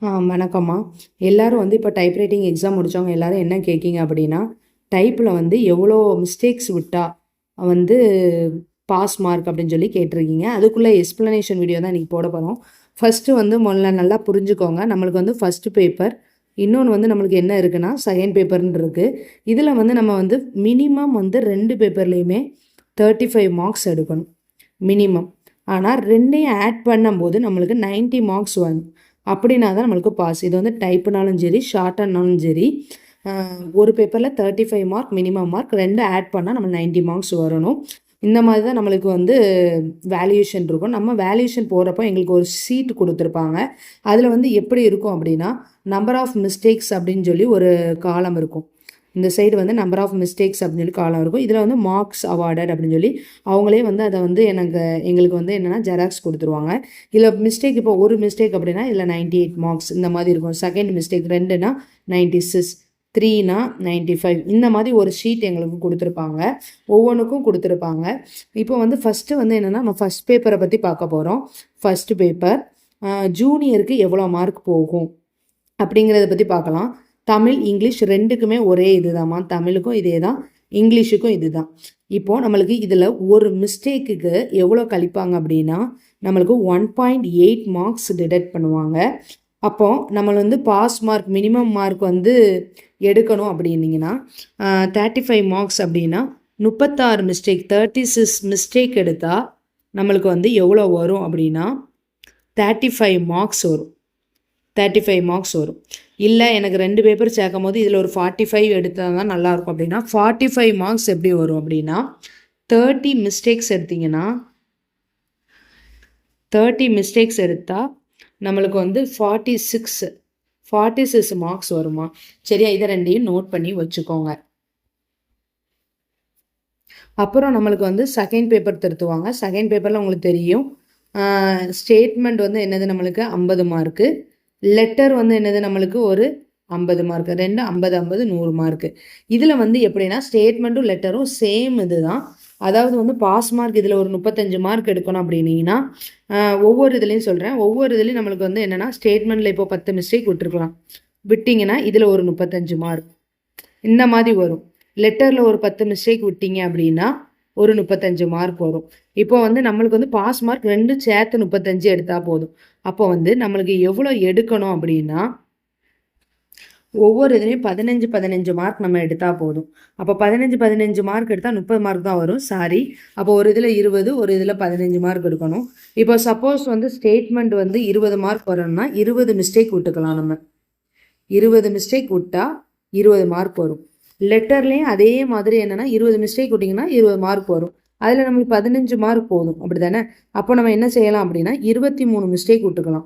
வணக்கம்மா. எல்லாரும் வந்து இப்போ டைப்ரைட்டிங் எக்ஸாம் முடித்தவங்க எல்லாரும் என்ன கேட்கிங்க அப்படின்னா, டைப்பில் வந்து எவ்வளோ மிஸ்டேக்ஸ் விட்டா வந்து பாஸ் மார்க் அப்படின்னு சொல்லி கேட்டிருக்கீங்க. அதுக்குள்ளே எக்ஸ்ப்ளனேஷன் வீடியோ தான் இன்றைக்கி போட போகிறோம். ஃபஸ்ட்டு வந்து முதல்ல நல்லா புரிஞ்சுக்கோங்க. நம்மளுக்கு வந்து ஃபஸ்ட்டு பேப்பர், இன்னொன்று வந்து நம்மளுக்கு என்ன இருக்குன்னா செகண்ட் பேப்பர்னு இருக்குது. இதில் வந்து நம்ம வந்து மினிமம் வந்து 2 பேப்பர்லேயுமே 35 மார்க்ஸ் எடுக்கணும் மினிமம். ஆனால் ரெண்டையும் ஆட் பண்ணும்போது நம்மளுக்கு 90 மார்க்ஸ் வரும். அப்படின்னா தான் நம்மளுக்கு பாஸ். இது வந்து டைப்புனாலும் சரி, ஷார்ட்டானாலும் சரி, ஒரு பேப்பரில் 35 மார்க் மினிமம் மார்க், 2 ஆட் பண்ணால் நம்ம 90 மார்க்ஸ் வரணும். இந்த மாதிரி தான் நம்மளுக்கு வந்து வேல்யூஷன் இருக்கும். நம்ம வேல்யூஷன் போகிறப்போ எங்களுக்கு ஒரு சீட் கொடுத்துருப்பாங்க. அதில் வந்து எப்படி இருக்கும் அப்படின்னா, நம்பர் ஆஃப் மிஸ்டேக்ஸ் அப்படின்னு சொல்லி ஒரு காலம் இருக்கும். இந்த சைடு வந்து நம்பர் ஆஃப் மிஸ்டேக்ஸ் அப்படின்னு சொல்லி காலம் இருக்கும். இதில் வந்து மார்க்ஸ் அவார்டட் அப்படின்னு சொல்லி அவங்களே வந்து அதை வந்து எங்களுக்கு வந்து என்னென்னா ஜெராக்ஸ் கொடுத்துருவாங்க. இதில் மிஸ்டேக் இப்போ ஒரு மிஸ்டேக் அப்படின்னா இதில் 98 மார்க்ஸ் இந்த மாதிரி இருக்கும். செகண்ட் மிஸ்டேக் 2னா 96, 3னா 95 இந்த மாதிரி ஒரு ஷீட் எங்களுக்கு கொடுத்துருப்பாங்க. ஒவ்வொன்றுக்கும் கொடுத்துருப்பாங்க. இப்போ வந்து ஃபஸ்ட்டு வந்து என்னென்னா நம்ம ஃபஸ்ட் பேப்பரை பற்றி பார்க்க போகிறோம். ஃபஸ்ட்டு பேப்பர் ஜூனியருக்கு எவ்வளோ மார்க் போகும் அப்படிங்கிறத பற்றி பார்க்கலாம். தமிழ், இங்கிலீஷ் ரெண்டுக்குமே ஒரே இது தான்மா. தமிழுக்கும் இதே தான், இங்கிலீஷுக்கும் இது தான். இப்போது நம்மளுக்கு இதில் ஒரு மிஸ்டேக்குக்கு எவ்வளோ கழிப்பாங்க அப்படின்னா நம்மளுக்கு 1.8 மார்க்ஸ் டிடெக்ட் பண்ணுவாங்க. அப்போது நம்ம வந்து பாஸ் மார்க் மினிமம் மார்க் வந்து எடுக்கணும் அப்படின்னீங்கன்னா 35 மார்க்ஸ் அப்படின்னா 36 மிஸ்டேக் 36 மிஸ்டேக் எடுத்தால் நம்மளுக்கு வந்து எவ்வளோ வரும் அப்படின்னா 35 மார்க்ஸ் வரும். 35 மார்க்ஸ் வரும். இல்லை எனக்கு 2 பேப்பர் சேர்க்கும் போது இதில் ஒரு 45 எடுத்தால் தான் நல்லாயிருக்கும் அப்படின்னா 45 மார்க்ஸ் எப்படி வரும் அப்படின்னா 30 மிஸ்டேக்ஸ் எடுத்திங்கன்னா 30 மிஸ்டேக்ஸ் எடுத்தால் நம்மளுக்கு வந்து 46 மார்க்ஸ் வருமா. சரியா, இதை ரெண்டையும் நோட் பண்ணி வச்சுக்கோங்க. அப்புறம் நம்மளுக்கு வந்து செகண்ட் பேப்பர் திருத்துவாங்க. செகண்ட் பேப்பரில் உங்களுக்கு தெரியும் ஸ்டேட்மெண்ட் வந்து என்னது நம்மளுக்கு 50 மார்க்கு, லெட்டர் வந்து என்னது நம்மளுக்கு ஒரு 50 மார்க்கு, 2 50 50 100 மார்க்கு. இதில் வந்து எப்படின்னா ஸ்டேட்மெண்ட்டும் லெட்டரும் சேம் இது தான். அதாவது வந்து பாஸ் மார்க் இதில் ஒரு 35 மார்க் எடுக்கணும் அப்படின்னீங்கன்னா ஒவ்வொரு இதுலேயும் சொல்கிறேன். ஒவ்வொரு இதுலேயும் நம்மளுக்கு வந்து என்னென்னா ஸ்டேட்மெண்ட்டில் இப்போ 10 மிஸ்டேக் விட்டுருக்கலாம், விட்டிங்கன்னா இதில் ஒரு 35 மார்க் இந்த மாதிரி வரும். லெட்டரில் ஒரு 10 மிஸ்டேக் விட்டீங்க அப்படின்னா ஒரு 35 மார்க் வரும். இப்போ வந்து நம்மளுக்கு வந்து பாஸ் மார்க் 2 சேர்த்து 35 எடுத்தால் போதும். அப்போ வந்து நம்மளுக்கு எவ்வளோ எடுக்கணும் அப்படின்னா ஒவ்வொரு இதுலேயும் 15 மார்க் நம்ம எடுத்தால் போதும். அப்போ 15 மார்க் எடுத்தால் 30 மார்க் தான் வரும். சாரி, அப்போ ஒரு இதில் 20, ஒரு இதில் 15 மார்க் எடுக்கணும். இப்போ சப்போஸ் வந்து ஸ்டேட்மெண்ட் வந்து 20 மார்க் வரணும்னா 20 மிஸ்டேக் விட்டுக்கலாம். நம்ம 20 மிஸ்டேக் விட்டால் 20 மார்க் வரும். லெட்டர்லேயும் அதே மாதிரி என்னென்னா 20 மிஸ்டேக் விட்டிங்கன்னா 20 மார்க் வரும். அதில் நம்மளுக்கு 15 மார்க் போதும், அப்படி தானே. அப்போ நம்ம என்ன செய்யலாம் அப்படின்னா 23 மிஸ்டேக் விட்டுக்கலாம்.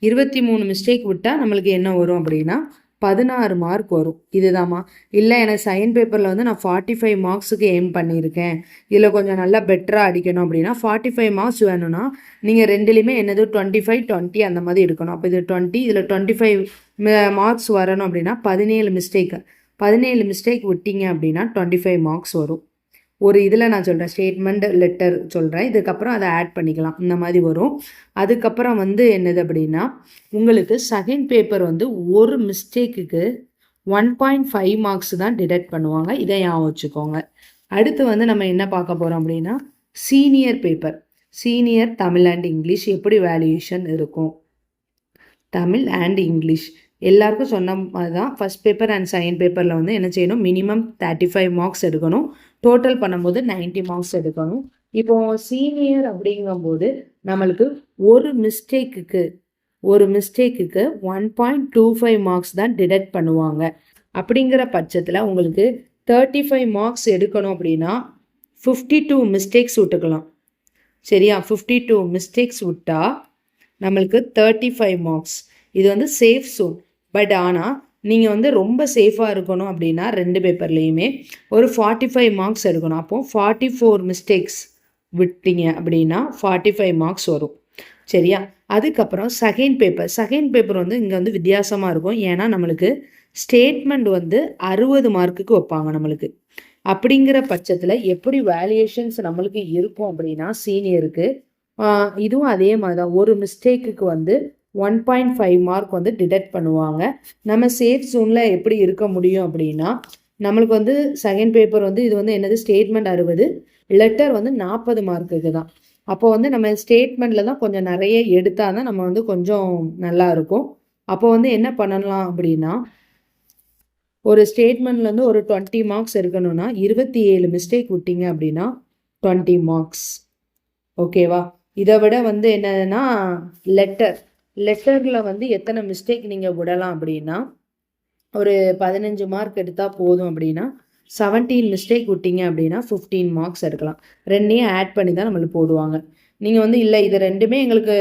23 மிஸ்டேக் விட்டால் நம்மளுக்கு என்ன வரும் அப்படின்னா 16 மார்க் வரும். இதுதாம்மா. இல்லை எனக்கு செகண்ட் பேப்பரில் வந்து நான் 45 மார்க்ஸுக்கு எய்ம் பண்ணியிருக்கேன், இதில் கொஞ்சம் நல்லா பெட்டராக அடிக்கணும் அப்படின்னா 45 மார்க்ஸ் வேணும்னா நீங்கள் ரெண்டுலேயுமே என்னது 25 20 அந்த மாதிரி எடுக்கணும். அப்போ இது 20, இதில் 25 மார்க்ஸ் வரணும் அப்படின்னா 17 மிஸ்டேக் விட்டீங்க அப்படின்னா 25 மார்க்ஸ் வரும். ஒரு இதில் நான் சொல்கிறேன், ஸ்டேட்மெண்ட் லெட்டர் சொல்கிறேன், இதுக்கப்புறம் அதை ஆட் பண்ணிக்கலாம், இந்த மாதிரி வரும். அதுக்கப்புறம் வந்து என்னது அப்படின்னா உங்களுக்கு செகண்ட் பேப்பர் வந்து ஒரு மிஸ்டேக்குக்கு 1.5 மார்க்ஸ் தான் டிடெக்ட் பண்ணுவாங்க. இதை ஞாபகம் வச்சுக்கோங்க. அடுத்து வந்து நம்ம என்ன பார்க்க போகிறோம் அப்படின்னா senior paper, senior Tamil and English எப்படி வேல்யூஷன் இருக்கும். தமிழ் அண்ட் இங்கிலீஷ் எல்லாருக்கும் சொன்ன மாதிரி தான். ஃபஸ்ட் பேப்பர் அண்ட் செகண்ட் பேப்பரில் வந்து என்ன செய்யணும், மினிமம் 35 மார்க்ஸ் எடுக்கணும். டோட்டல் பண்ணும்போது 90 மார்க்ஸ் எடுக்கணும். இப்போ சீனியர் அப்படிங்கும்போது நம்மளுக்கு ஒரு மிஸ்டேக்குக்கு 1.25 மார்க்ஸ் தான் டிடெக்ட் பண்ணுவாங்க. அப்படிங்கிற பட்சத்தில் உங்களுக்கு 35 மார்க்ஸ் எடுக்கணும் அப்படின்னா 52 மிஸ்டேக்ஸ் விட்டுக்கலாம். சரியா, 52 மிஸ்டேக்ஸ் விட்டால் நம்மளுக்கு 35 மார்க்ஸ். இது வந்து சேஃப் சோன். பட் ஆனால் நீங்கள் வந்து ரொம்ப சேஃபாக இருக்கணும் அப்படின்னா 2 பேப்பர்லேயுமே ஒரு 45 மார்க்ஸ் எடுக்கணும். அப்போது 44 மிஸ்டேக்ஸ் விட்டீங்க அப்படின்னா 45 மார்க்ஸ் வரும். சரியா, அதுக்கப்புறம் செகண்ட் பேப்பர் வந்து இங்கே வந்து வித்தியாசமாக இருக்கும். ஏன்னா நம்மளுக்கு ஸ்டேட்மெண்ட் வந்து 60 மார்க்குக்கு வைப்பாங்க நம்மளுக்கு. அப்படிங்கிற பட்சத்தில் எப்படி வேல்யூஷன்ஸ் நம்மளுக்கு இருக்கும் அப்படின்னா சீனியருக்கு இதுவும் அதே மாதிரி தான். ஒரு மிஸ்டேக்குக்கு வந்து 1.5 மார்க் வந்து டிடெக்ட் பண்ணுவாங்க. நம்ம சேஃப் ஜோனில் எப்படி இருக்க முடியும் அப்படின்னா, நம்மளுக்கு வந்து செகண்ட் பேப்பர் வந்து இது வந்து என்னது ஸ்டேட்மெண்ட் 60, லெட்டர் வந்து 40 மார்க்குக்கு தான். அப்போ வந்து நம்ம ஸ்டேட்மெண்ட்டில் தான் கொஞ்சம் நிறைய எடுத்தால் தான் நம்ம வந்து கொஞ்சம் நல்லா இருக்கும். அப்போ வந்து என்ன பண்ணலாம் அப்படின்னா, ஒரு ஸ்டேட்மெண்ட்லேருந்து ஒரு 20 மார்க்ஸ் இருக்கணும்னா 27 மிஸ்டேக் விட்டீங்க அப்படின்னா 20 மார்க்ஸ். ஓகேவா? இதை விட வந்து என்னன்னா லெட்டரில் வந்து எத்தனை மிஸ்டேக் நீங்கள் விடலாம் அப்படின்னா, ஒரு 15 மார்க் எடுத்தால் போதும் அப்படின்னா 17 மிஸ்டேக் விட்டீங்க அப்படின்னா 15 மார்க்ஸ் எடுக்கலாம். ரெண்டையும் ஆட் பண்ணி தான் நம்மளுக்கு போடுவாங்க. நீங்கள் வந்து இல்லை இது ரெண்டுமே எங்களுக்கு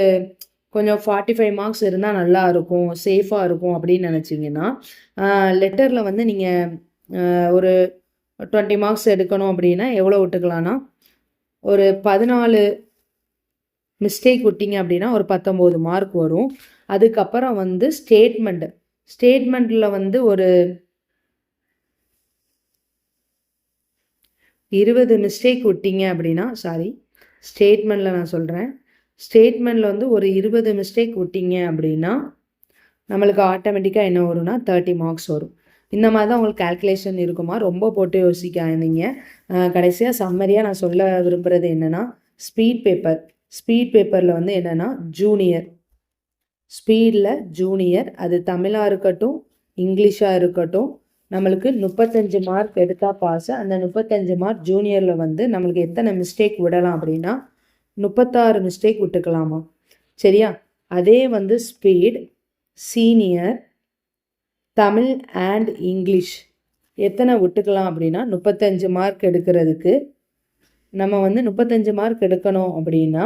கொஞ்சம் 45 மார்க்ஸ் இருந்தால் நல்லா இருக்கும், சேஃபாக இருக்கும் அப்படின்னு நினச்சிங்கன்னா, லெட்டரில் வந்து நீங்கள் ஒரு 20 மார்க்ஸ் எடுக்கணும் அப்படின்னா எவ்வளோ விட்டுக்கலான்னா, ஒரு 14 மிஸ்டேக் விட்டீங்க அப்படின்னா ஒரு 19 மார்க் வரும். அதுக்கப்புறம் வந்து ஸ்டேட்மெண்ட்டில் வந்து ஒரு 20 மிஸ்டேக் விட்டீங்க அப்படின்னா ஸ்டேட்மெண்ட்டில் நான் சொல்கிறேன், ஸ்டேட்மெண்ட்டில் வந்து ஒரு 20 மிஸ்டேக் விட்டீங்க அப்படின்னா நம்மளுக்கு ஆட்டோமேட்டிக்காக என்ன வரும்னா 30 மார்க்ஸ் வரும். இந்த மாதிரி தான் உங்களுக்கு கால்குலேஷன் இருக்குமா, ரொம்ப போட்டு யோசிக்காதீங்க. கடைசியாக சம்மரியாக நான் சொல்ல விரும்புகிறது என்னென்னா, ஸ்பீட் பேப்பரில் வந்து என்னென்னா ஜூனியர் அது தமிழாக இருக்கட்டும் இங்கிலீஷாக இருக்கட்டும், நம்மளுக்கு 35 மார்க் எடுத்தால் பாஸ். அந்த 35 மார்க் ஜூனியரில் வந்து நம்மளுக்கு எத்தனை மிஸ்டேக் விடலாம் அப்படின்னா 36 மிஸ்டேக் விட்டுக்கலாமா, சரியா? அதே வந்து speed senior Tamil and English எத்தனை விட்டுக்கலாம் அப்படின்னா 35 மார்க் எடுக்கிறதுக்கு நம்ம வந்து 35 மார்க் எடுக்கணும் அப்படின்னா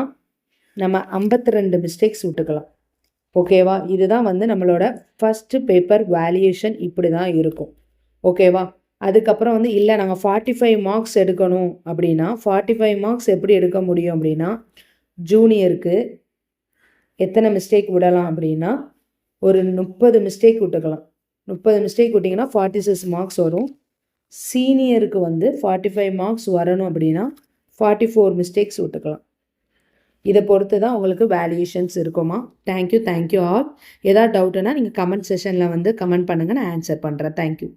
நம்ம 52 மிஸ்டேக்ஸ் விட்டுக்கலாம். ஓகேவா? இதுதான் வந்து நம்மளோட ஃபஸ்ட்டு பேப்பர் வேல்யூஷன் இப்படி தான் இருக்கும். ஓகேவா? அதுக்கப்புறம் வந்து இல்லை நாங்கள் 45 மார்க்ஸ் எடுக்கணும் அப்படின்னா 45 மார்க்ஸ் எப்படி எடுக்க முடியும் அப்படின்னா, ஜூனியருக்கு எத்தனை மிஸ்டேக் விடலாம் அப்படின்னா ஒரு 30 மிஸ்டேக் விட்டுக்கலாம். 30 மிஸ்டேக் விட்டிங்கன்னா 46 மார்க்ஸ் வரும். சீனியருக்கு வந்து 45 மார்க்ஸ் வரணும் அப்படின்னா 44 மிஸ்டேக்ஸ் விட்டுக்கலாம். இதை பொறுத்து தான் உங்களுக்கு வேல்யூஷன்ஸ் இருக்குமா. Thank you all. ஏதாவது டவுட்டுன்னா நீங்கள் கமெண்ட் செஷனில் வந்து கமெண்ட் பண்ணுங்கள், நான் ஆன்சர் பண்ணுறேன். தேங்க்யூ.